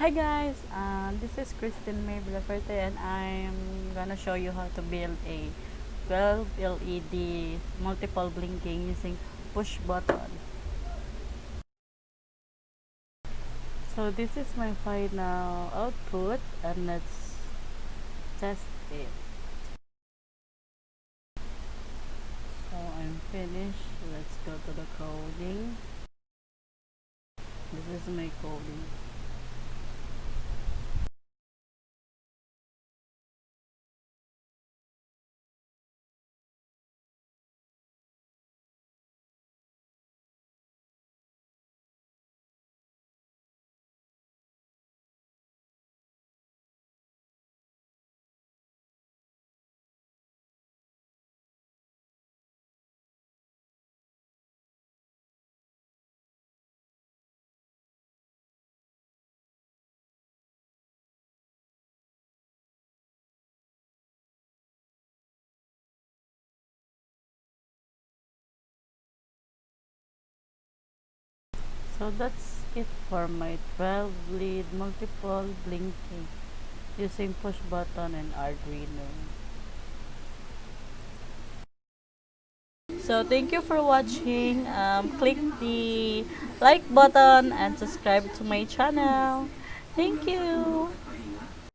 Hi guys, this is Kristen May Blaferte and I'm gonna show you how to build a 12 LED multiple blinking using push button. So this is my final output and let's test it. So I'm finished. Let's go to the coding. This is my coding. So that's it for my 12 lead multiple blinking using push button and Arduino. So thank you for watching. Click the like button and subscribe to my channel. Thank you.